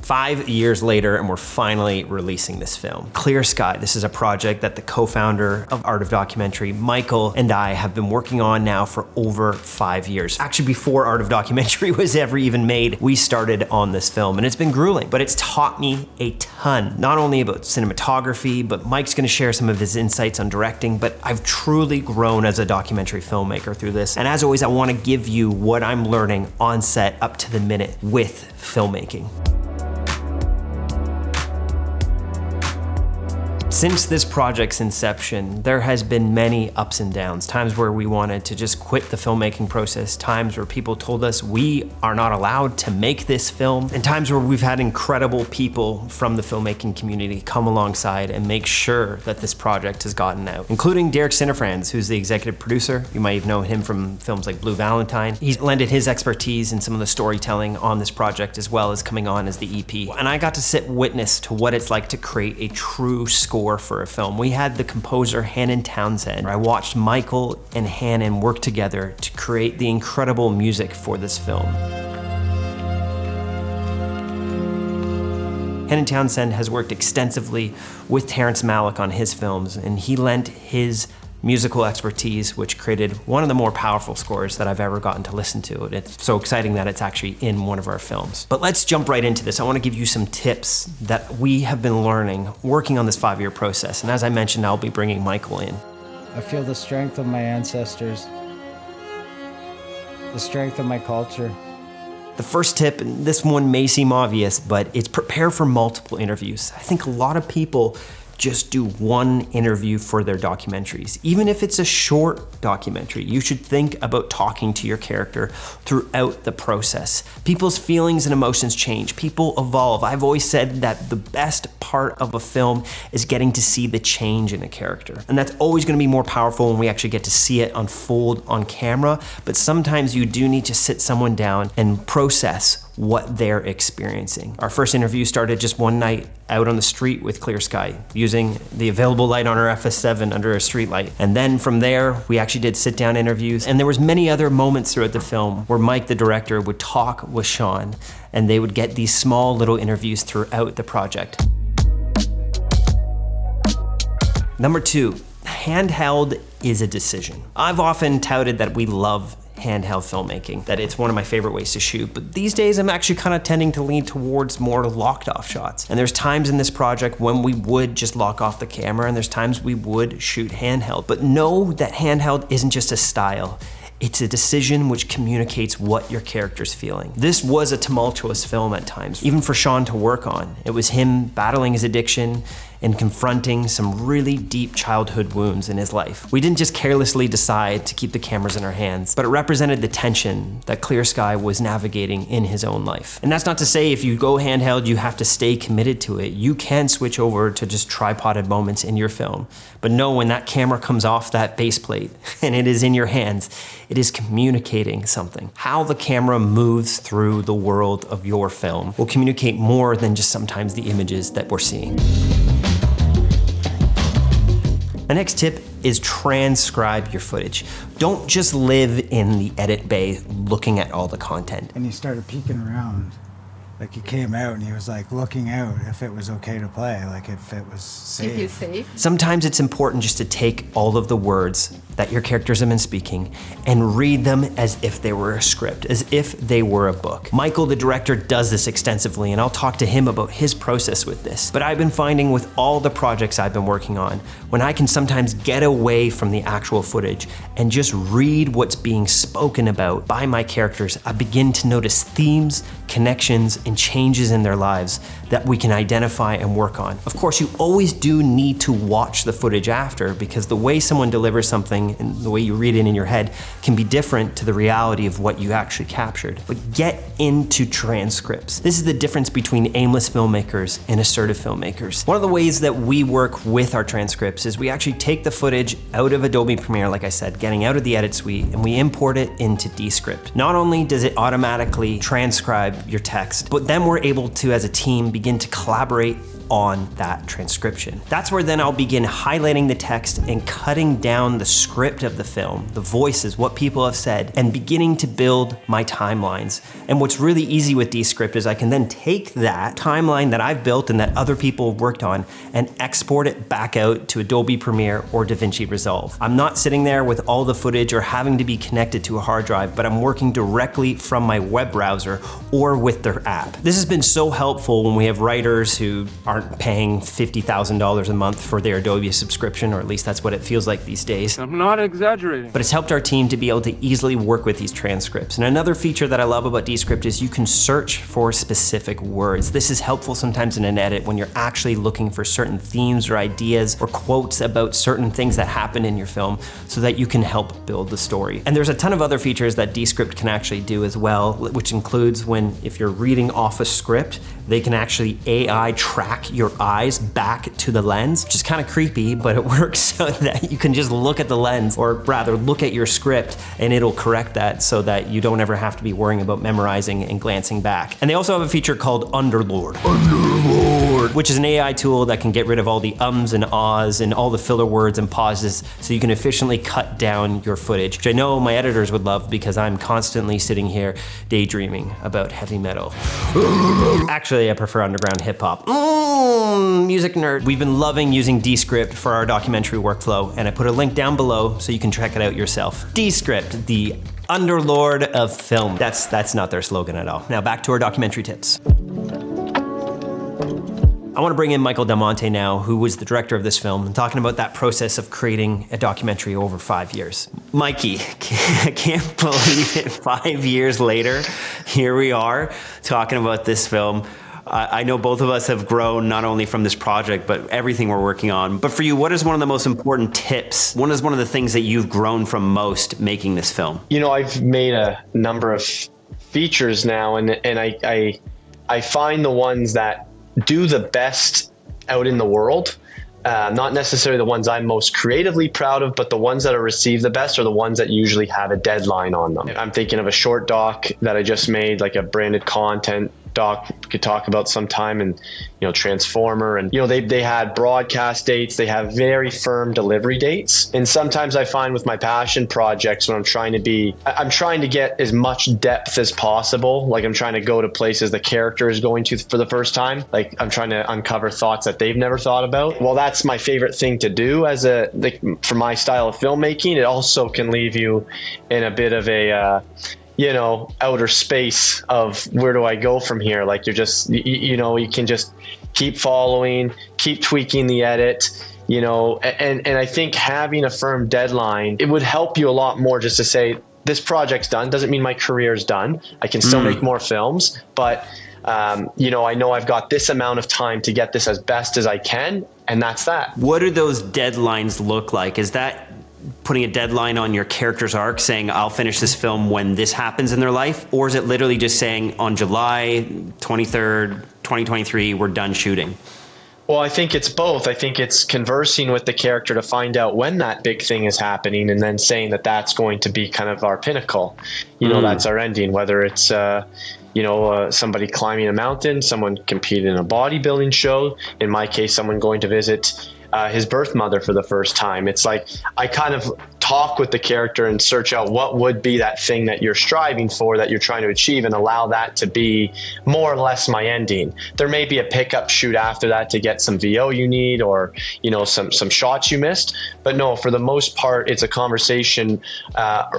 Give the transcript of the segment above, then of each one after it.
5 years later, and we're finally releasing this film. Clear Sky, this is a project that the co-founder of Art of Documentary, Michael, and I have been working on now for over 5 years. Actually, before Art of Documentary was ever even made, we started on this film, and it's been grueling, but it's taught me a ton, not only about cinematography, but Mike's gonna share some of his insights on directing, but I've truly grown as a documentary filmmaker through this. And as always, I wanna give you what I'm learning on set up to the minute with filmmaking. Since this project's inception, there has been many ups and downs, times where we wanted to just quit the filmmaking process, times where people told us we are not allowed to make this film, and times where we've had incredible people from the filmmaking community come alongside and make sure that this project has gotten out, including Derek Sinifrans, who's the executive producer. You might know him from films like Blue Valentine. He's lended his expertise in some of the storytelling on this project, as well as coming on as the EP. And I got to sit witness to what it's like to create a true score for a film. We had the composer Hannon Townsend. I watched Michael and Hannon work together to create the incredible music for this film. Hannon Townsend has worked extensively with Terrence Malick on his films, and he lent his musical expertise, which created one of the more powerful scores that I've ever gotten to listen to. And it's so exciting that it's actually in one of our films. But let's jump right into this. I want to give you some tips that we have been learning working on this 5-year process. And as I mentioned, I'll be bringing Michael in. I feel the strength of my ancestors, the strength of my culture. The first tip, and this one may seem obvious, but it's prepare for multiple interviews. I think a lot of people just do one interview for their documentaries. Even if it's a short documentary, you should think about talking to your character throughout the process. People's feelings and emotions change. People evolve. I've always said that the best part of a film is getting to see the change in a character. And that's always gonna be more powerful when we actually get to see it unfold on camera, but sometimes you do need to sit someone down and process what they're experiencing. Our first interview started just one night out on the street with Clear Sky, using the available light on our FS7 under a street light. And then from there, we actually did sit-down interviews. And there was many other moments throughout the film where Mike, the director, would talk with Sean, and they would get these small little interviews throughout the project. Number 2, handheld is a decision. I've often touted that we love handheld filmmaking, that it's one of my favorite ways to shoot, but these days I'm actually kind of tending to lean towards more locked off shots. And there's times in this project when we would just lock off the camera, and there's times we would shoot handheld. But know that handheld isn't just a style. It's a decision which communicates what your character's feeling. This was a tumultuous film at times, even for Sean to work on. It was him battling his addiction and confronting some really deep childhood wounds in his life. We didn't just carelessly decide to keep the cameras in our hands, but it represented the tension that Clear Sky was navigating in his own life. And that's not to say if you go handheld, you have to stay committed to it. You can switch over to just tripoded moments in your film. But know when that camera comes off that base plate and it is in your hands, it is communicating something. How the camera moves through the world of your film will communicate more than just sometimes the images that we're seeing. My next tip is transcribe your footage. Don't just live in the edit bay looking at all the content. And he started peeking around. Like he came out and he was like looking out if it was okay to play, like if it was safe. If you safe. Sometimes it's important just to take all of the words that your characters have been speaking and read them as if they were a script, as if they were a book. Michael, the director, does this extensively, and I'll talk to him about his process with this. But I've been finding with all the projects I've been working on, when I can sometimes get away from the actual footage and just read what's being spoken about by my characters, I begin to notice themes, connections, and changes in their lives that we can identify and work on. Of course, you always do need to watch the footage after, because the way someone delivers something and the way you read it in your head can be different to the reality of what you actually captured. But get into transcripts. This is the difference between aimless filmmakers and assertive filmmakers. One of the ways that we work with our transcripts is we actually take the footage out of Adobe Premiere, like I said, getting out of the edit suite, and we import it into Descript. Not only does it automatically transcribe your text, but then we're able to, as a team, begin to collaborate on that transcription. That's where then I'll begin highlighting the text and cutting down the script script of the film, the voices, what people have said, and beginning to build my timelines. And what's really easy with Descript is I can then take that timeline that I've built and that other people have worked on and export it back out to Adobe Premiere or DaVinci Resolve. I'm not sitting there with all the footage or having to be connected to a hard drive, but I'm working directly from my web browser or with their app. This has been so helpful when we have writers who aren't paying $50,000 a month for their Adobe subscription, or at least that's what it feels like these days. I'm not exaggerating. But it's helped our team to be able to easily work with these transcripts. And another feature that I love about Descript is you can search for specific words. This is helpful sometimes in an edit when you're actually looking for certain themes or ideas or quotes about certain things that happen in your film so that you can help build the story. And there's a ton of other features that Descript can actually do as well, which includes when, if you're reading off a script, they can actually AI track your eyes back to the lens, which is kind of creepy, but it works so that you can just look at the lens, or rather look at your script, and it'll correct that so that you don't ever have to be worrying about memorizing and glancing back. And they also have a feature called Underlord, which is an AI tool that can get rid of all the ums and ahs and all the filler words and pauses so you can efficiently cut down your footage, which I know my editors would love because I'm constantly sitting here daydreaming about heavy metal. Actually, I prefer underground hip hop. Music nerd. We've been loving using Descript for our documentary workflow, and I put a link down below so you can check it out yourself. Descript, the underlord of film. That's not their slogan at all. Now back to our documentary tips. I want to bring in Michael del Monte now, who was the director of this film, and talking about that process of creating a documentary over 5 years. Mikey, I can't believe it, 5 years later, here we are talking about this film. I know both of us have grown not only from this project, but everything we're working on. But for you, what is one of the most important tips? What is one of the things that you've grown from most making this film? You know, I've made a number of features now, and I find the ones that do the best out in the world, not necessarily the ones I'm most creatively proud of, but the ones that are received the best are the ones that usually have a deadline on them. I'm thinking of a short doc that I just made, like a branded content doc we could talk about sometime, and Transformer, and they had broadcast dates. They have very firm delivery dates, and sometimes I find with my passion projects, when I'm trying to get as much depth as possible. Like I'm trying to go to places the character is going to for the first time. Like I'm trying to uncover thoughts that they've never thought about. Well, that's my favorite thing to do for my style of filmmaking. It also can leave you in a bit of a outer space of where do I go from here? Like you're just, you can just keep following, keep tweaking the edit, and I think having a firm deadline, it would help you a lot more just to say, this project's done. Doesn't mean my career's done. I can still make more films, but I know I've got this amount of time to get this as best as I can, and that's that. What do those deadlines look like? Is that putting a deadline on your character's arc, saying I'll finish this film when this happens in their life? Or is it literally just saying on July 23rd, 2023, we're done shooting? Well, I think it's both. I think it's conversing with the character to find out when that big thing is happening, and then saying that that's going to be kind of our pinnacle. That's our ending, whether it's somebody climbing a mountain, someone competing in a bodybuilding show. In my case, someone going to visit his birth mother for the first time. It's like I kind of talk with the character and search out what would be that thing that you're striving for, that you're trying to achieve, and allow that to be more or less my ending. There may be a pickup shoot after that to get some VO you need, or some shots you missed, but no, for the most part, it's a conversation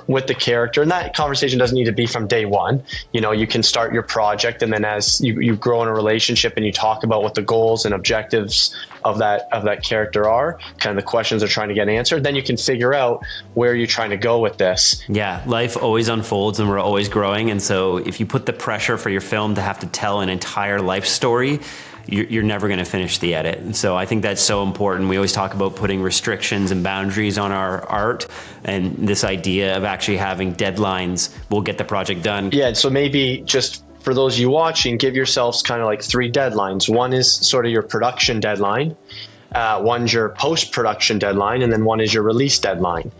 with the character, and that conversation doesn't need to be from day one. You can start your project, and then as you grow in a relationship and you talk about what the goals and objectives of that character are, kind of the questions they're trying to get answered, then you can figure out where you're trying to go with this. Yeah, life always unfolds and we're always growing. And so if you put the pressure for your film to have to tell an entire life story, you're never going to finish the edit. And so I think that's so important. We always talk about putting restrictions and boundaries on our art, and this idea of actually having deadlines will get the project done. Yeah, so maybe just for those of you watching, give yourselves kind of like 3 deadlines. One is sort of your production deadline. One's your post-production deadline, and then one is your release deadline.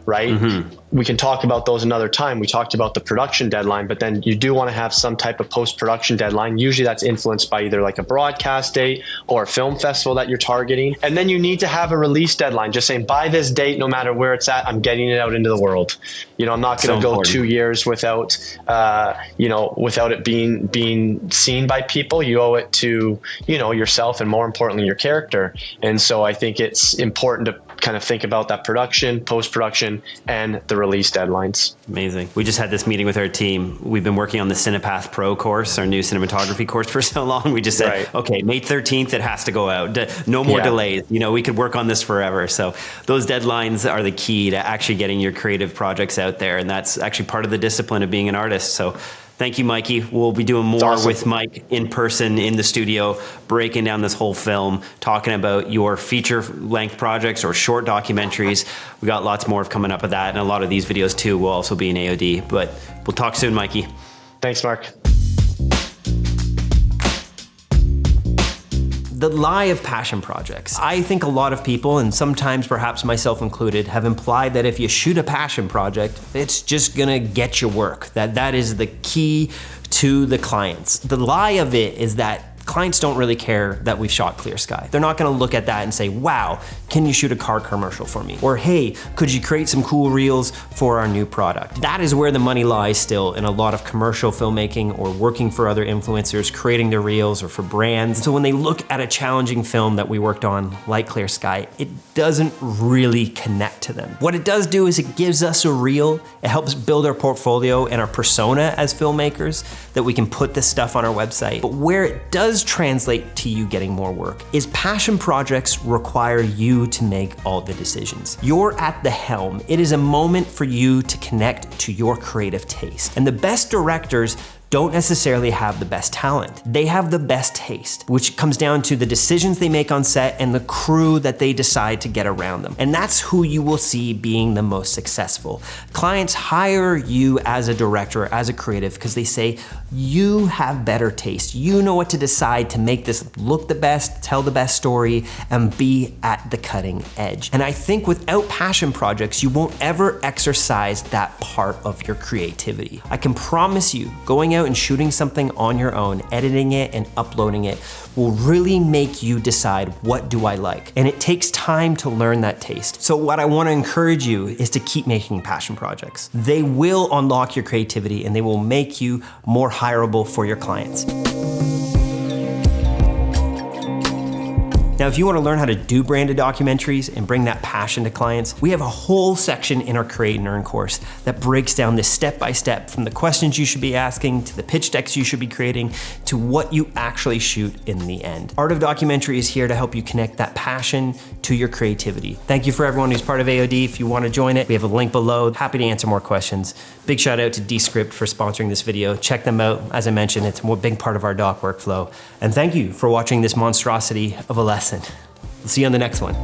right? We can talk about those another time. We talked about the production deadline, but then you do want to have some type of post-production deadline. Usually that's influenced by either like a broadcast date or a film festival that you're targeting. And then you need to have a release deadline, just saying by this date, no matter where it's at, I'm getting it out into the world. You know, I'm not going to go 2 years without, without it being seen by people. You owe it to, yourself and more importantly, your character. And so I think it's important to kind of think about that production, post-production, and the release deadlines. Amazing. We just had this meeting with our team. We've been working on the Cinepath Pro course, our new cinematography course, for so long. We just said, okay, May 13th, it has to go out. No more delays. We could work on this forever. So those deadlines are the key to actually getting your creative projects out there. And that's actually part of the discipline of being an artist. So thank you, Mikey. We'll be doing more with Mike in person in the studio, breaking down this whole film, talking about your feature-length projects or short documentaries. We got lots more coming up of that, and a lot of these videos too will also be in AOD. But we'll talk soon, Mikey. Thanks, Mark. The lie of passion projects. I think a lot of people, and sometimes perhaps myself included, have implied that if you shoot a passion project, it's just gonna get you work, that is the key to the clients. The lie of it is that clients don't really care that we've shot clear sky. They're not gonna look at that and say, wow, can you shoot a car commercial for me? Or hey, could you create some cool reels for our new product? That is where the money lies still in a lot of commercial filmmaking or working for other influencers, creating their reels or for brands. So when they look at a challenging film that we worked on, like Clear Sky, it doesn't really connect to them. What it does do is it gives us a reel. It helps build our portfolio and our persona as filmmakers that we can put this stuff on our website. But where it does translate to you getting more work is passion projects require you to make all the decisions. You're at the helm. It is a moment for you to connect to your creative taste. And the best directors don't necessarily have the best talent. They have the best taste, which comes down to the decisions they make on set and the crew that they decide to get around them. And that's who you will see being the most successful. Clients hire you as a director, as a creative, because they say, you have better taste. You know what to decide to make this look the best, tell the best story, and be at the cutting edge. And I think without passion projects, you won't ever exercise that part of your creativity. I can promise you, going out and shooting something on your own, editing it and uploading it will really make you decide, what do I like? And it takes time to learn that taste. So what I want to encourage you is to keep making passion projects. They will unlock your creativity and they will make you more hireable for your clients. Now, if you want to learn how to do branded documentaries and bring that passion to clients, we have a whole section in our Create and Earn course that breaks down this step-by-step from the questions you should be asking, to the pitch decks you should be creating, to what you actually shoot in the end. Art of Documentary is here to help you connect that passion to your creativity. Thank you for everyone who's part of AOD. If you want to join it, we have a link below. Happy to answer more questions. Big shout out to Descript for sponsoring this video. Check them out. As I mentioned, it's a big part of our doc workflow. And thank you for watching this monstrosity of a lesson. We'll see you on the next one.